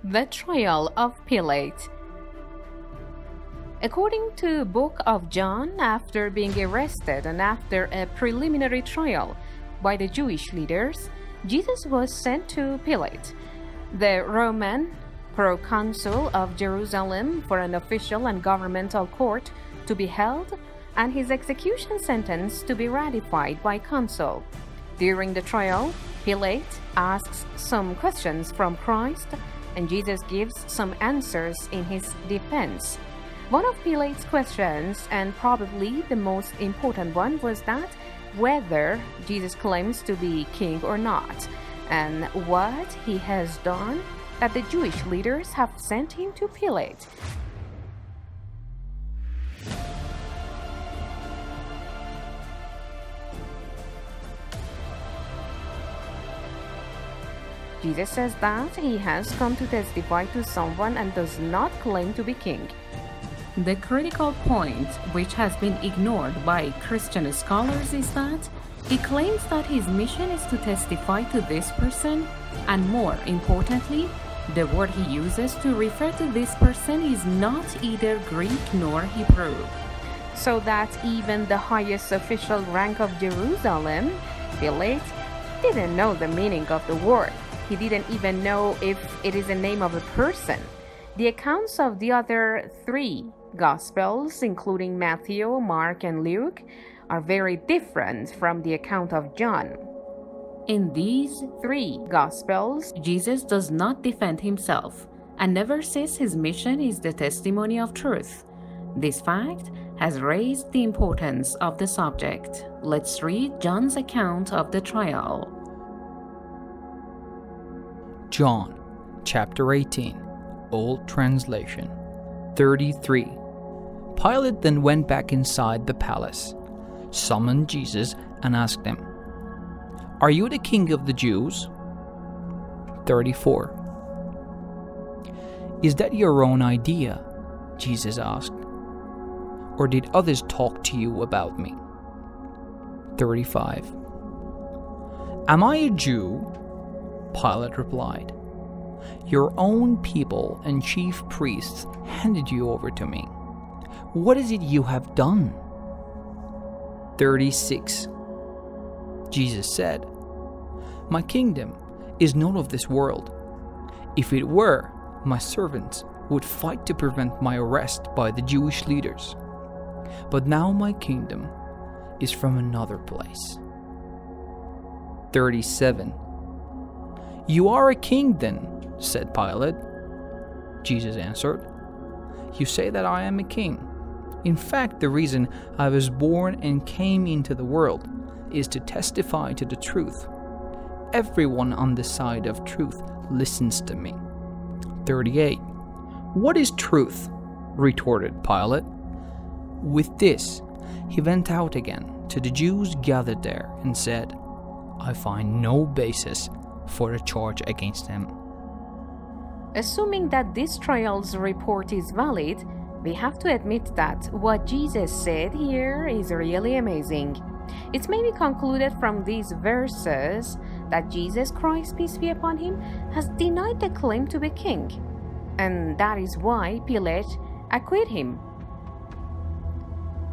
The trial of Pilate. According to Book of John, after being arrested and after a preliminary trial by the Jewish leaders, Jesus was sent to Pilate, the Roman proconsul of Jerusalem, for an official and governmental court to be held and his execution sentence to be ratified by consul. During the trial, Pilate asks some questions from Christ, and Jesus gives some answers in his defense. One of Pilate's questions, and probably the most important one, was that whether Jesus claims to be king or not, and what he has done that the Jewish leaders have sent him to Pilate. Jesus says that he has come to testify to someone and does not claim to be king. The critical point, which has been ignored by Christian scholars, is that he claims that his mission is to testify to this person, and more importantly, the word he uses to refer to this person is not either Greek nor Hebrew. So that even the highest official rank of Jerusalem, Pilate, didn't know the meaning of the word. He didn't even know if it is a name of a person. The accounts of the other three Gospels, including Matthew, Mark, and Luke, are very different from the account of John. In these three Gospels, Jesus does not defend himself and never says his mission is the testimony of truth. This fact has raised the importance of the subject. Let's read John's account of the trial. John, chapter 18, Old Translation, 33. Pilate then went back inside the palace, summoned Jesus, and asked him, "Are you the king of the Jews?" 34. "Is that your own idea?" Jesus asked. "Or did others talk to you about me?" 35. "Am I a Jew?" Pilate replied, "Your own people and chief priests handed you over to me. What is it you have done?" 36. Jesus said, "My kingdom is not of this world. If it were, my servants would fight to prevent my arrest by the Jewish leaders. But now my kingdom is from another place." 37. "You are a king then," said Pilate. Jesus answered, "You say that I am a king. In fact, the reason I was born and came into the world is to testify to the truth. Everyone on the side of truth listens to me." 38. "What is truth?" retorted Pilate. With this, he went out again to the Jews gathered there and said, "I find no basis for a charge against him." Assuming that this trial's report is valid, we have to admit that what Jesus said here is really amazing. It may be concluded from these verses that Jesus Christ, peace be upon him, has denied the claim to be king, and that is why Pilate acquitted him.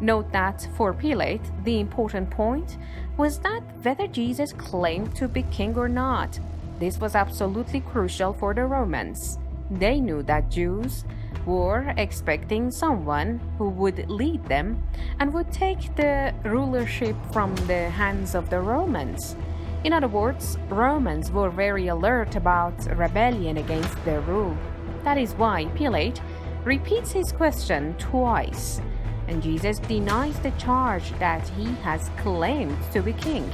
Note that for Pilate, the important point was that whether Jesus claimed to be king or not. This was absolutely crucial for the Romans. They knew that Jews were expecting someone who would lead them and would take the rulership from the hands of the Romans. In other words, Romans were very alert about rebellion against their rule. That is why Pilate repeats his question twice, and Jesus denies the charge that he has claimed to be king.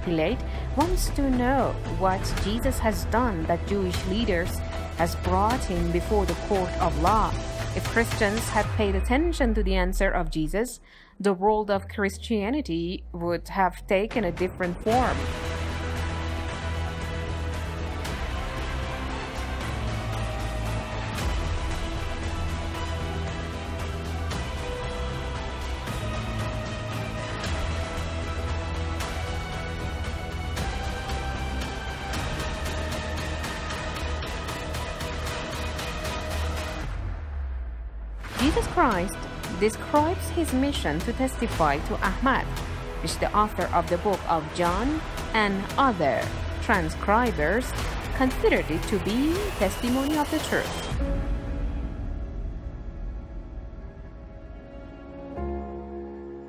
Pilate wants to know what Jesus has done that Jewish leaders has brought him before the court of law. If Christians had paid attention to the answer of Jesus, the world of Christianity would have taken a different form. Jesus Christ describes his mission to testify to Ahmad, which the author of the book of John and other transcribers considered it to be testimony of the truth.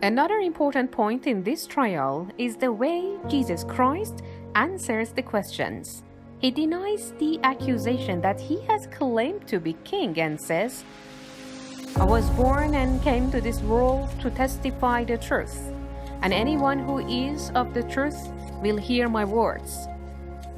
Another important point in this trial is the way Jesus Christ answers the questions. He denies the accusation that he has claimed to be king and says, "I was born and came to this world to testify the truth, and anyone who is of the truth will hear my words."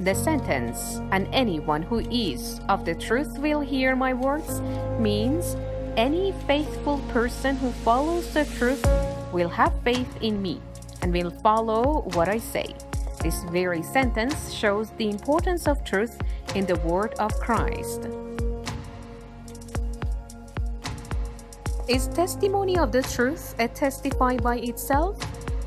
The sentence, "and anyone who is of the truth will hear my words," means any faithful person who follows the truth will have faith in me and will follow what I say. This very sentence shows the importance of truth in the word of Christ. Is testimony of the truth a testify by itself?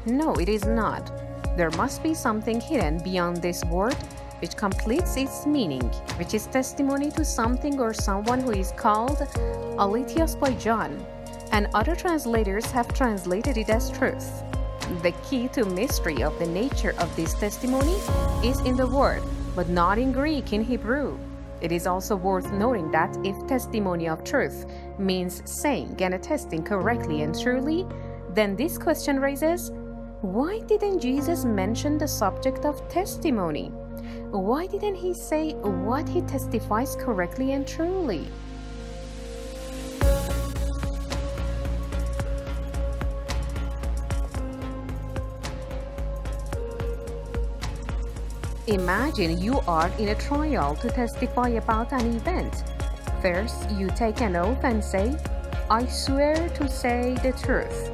No, it is not. There must be something hidden beyond this word which completes its meaning, which is testimony to something or someone who is called aletheos by John, and other translators have translated it as truth. The key to mystery of the nature of this testimony is in the word, but not in Greek, in Hebrew. It is also worth noting that if testimony of truth means saying and attesting correctly and truly, then this question raises, why didn't Jesus mention the subject of testimony? Why didn't he say what he testifies correctly and truly? Imagine you are in a trial to testify about an event. First, you take an oath and say, "I swear to say the truth."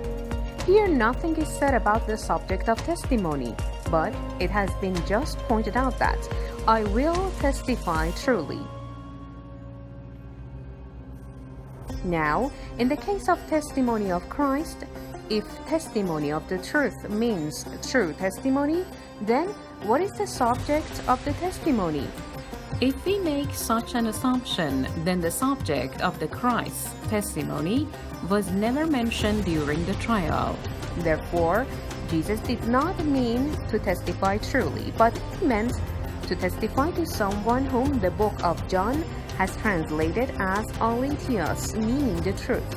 Here, nothing is said about the subject of testimony, but it has been just pointed out that I will testify truly. Now, in the case of testimony of Christ, if testimony of the truth means true testimony, then what is the subject of the testimony? If we make such an assumption, then the subject of the Christ's testimony was never mentioned during the trial. Therefore, Jesus did not mean to testify truly, but he meant to testify to someone whom the book of John has translated as aletheos, meaning the truth.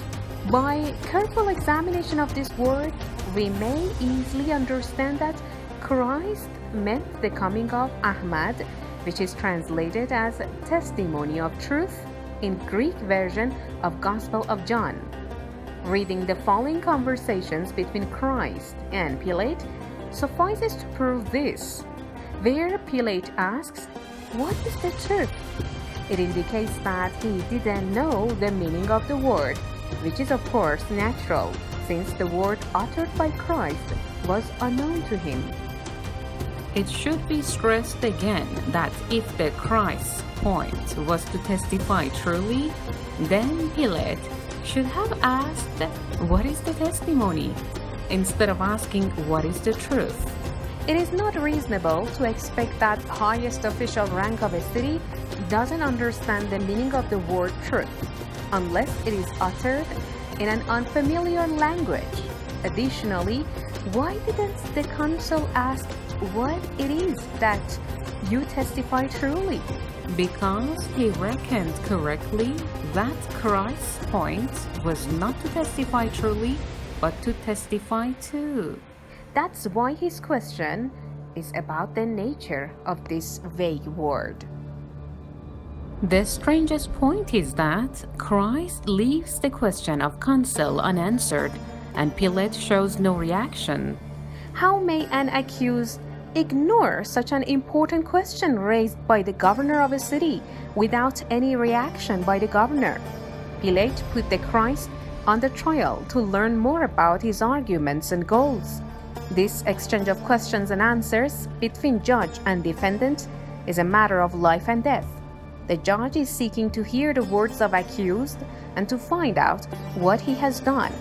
By careful examination of this word, we may easily understand that Christ meant the coming of Ahmad, which is translated as testimony of truth in Greek version of Gospel of John. Reading the following conversations between Christ and Pilate suffices to prove this. Where Pilate asks, "What is the truth?" it indicates that he didn't know the meaning of the word, which is of course natural, since the word uttered by Christ was unknown to him. It should be stressed again that if the Christ's point was to testify truly, then Pilate should have asked, "What is the testimony?" instead of asking, "What is the truth?" It is not reasonable to expect that highest official rank of a city doesn't understand the meaning of the word truth, unless it is uttered in an unfamiliar language. Additionally, why didn't the council ask what it is that you testify truly? Because he reckoned correctly that Christ's point was not to testify truly, but to testify to. That's why his question is about the nature of this vague word. The strangest point is that Christ leaves the question of counsel unanswered, and Pilate shows no reaction. How may an accused ignore such an important question raised by the governor of a city without any reaction by the governor? Pilate put the Christ on the trial to learn more about his arguments and goals. This exchange of questions and answers between judge and defendant is a matter of life and death. The judge is seeking to hear the words of accused and to find out what he has done.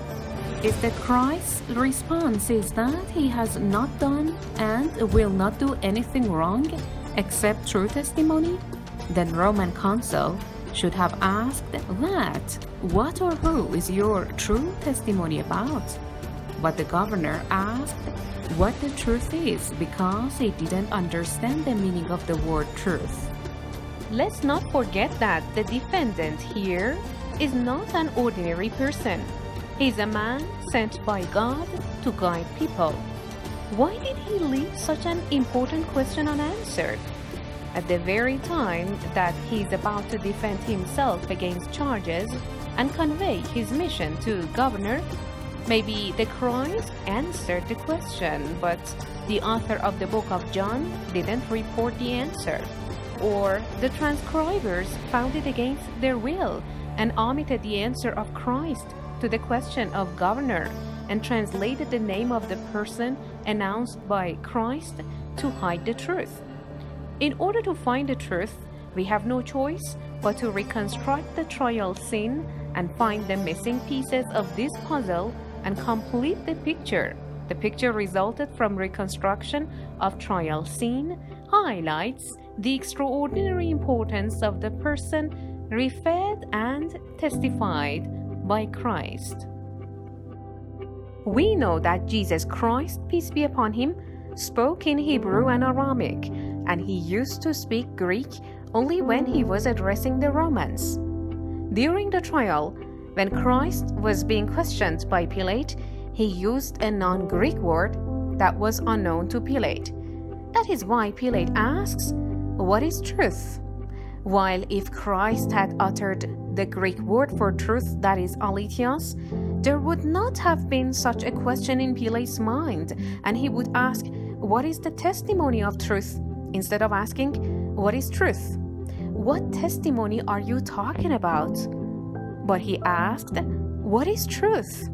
If the Christ's response is that he has not done and will not do anything wrong except true testimony, then Roman council should have asked that, "What or who is your true testimony about?" But the governor asked what the truth is because he didn't understand the meaning of the word truth. Let's not forget that the defendant here is not an ordinary person. He's a man sent by God to guide people. Why did he leave such an important question unanswered? At the very time that he's about to defend himself against charges and convey his mission to governor, maybe the Christ answered the question, but the author of the book of John didn't report the answer, or the transcribers found it against their will and omitted the answer of Christ to the question of governor and translated the name of the person announced by Christ to hide the truth. In order to find the truth, we have no choice but to reconstruct the trial scene and find the missing pieces of this puzzle and complete the picture. The picture resulted from reconstruction of trial scene highlights the extraordinary importance of the person referred and testified by Christ. We know that Jesus Christ, peace be upon him, spoke in Hebrew and Aramaic, and he used to speak Greek only when he was addressing the Romans. During the trial, when Christ was being questioned by Pilate, he used a non-Greek word that was unknown to Pilate. That is why Pilate asks, "What is truth?" While if Christ had uttered the Greek word for truth, that is aletheos, there would not have been such a question in Pilate's mind, and he would ask, "What is the testimony of truth?" instead of asking, "What is truth? What testimony are you talking about?" But he asked, "What is truth?"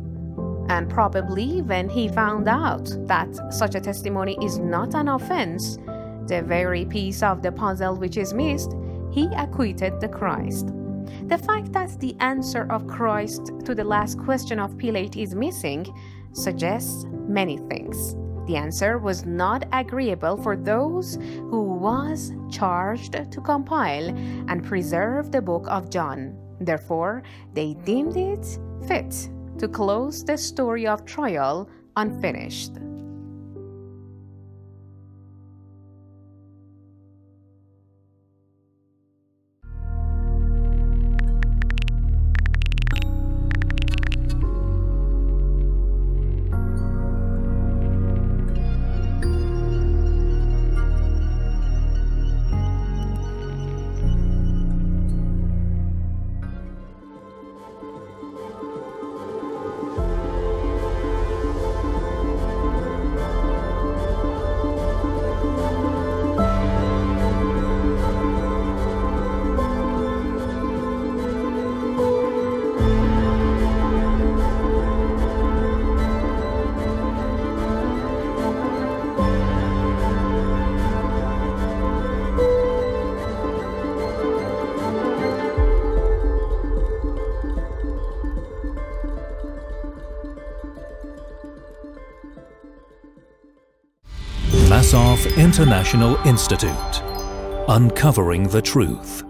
And probably when he found out that such a testimony is not an offense, the very piece of the puzzle which is missed, he acquitted the Christ. The fact that the answer of Christ to the last question of Pilate is missing suggests many things. The answer was not agreeable for those who was charged to compile and preserve the book of John. Therefore, they deemed it fit to close the story of trial unfinished. International Institute, uncovering the truth.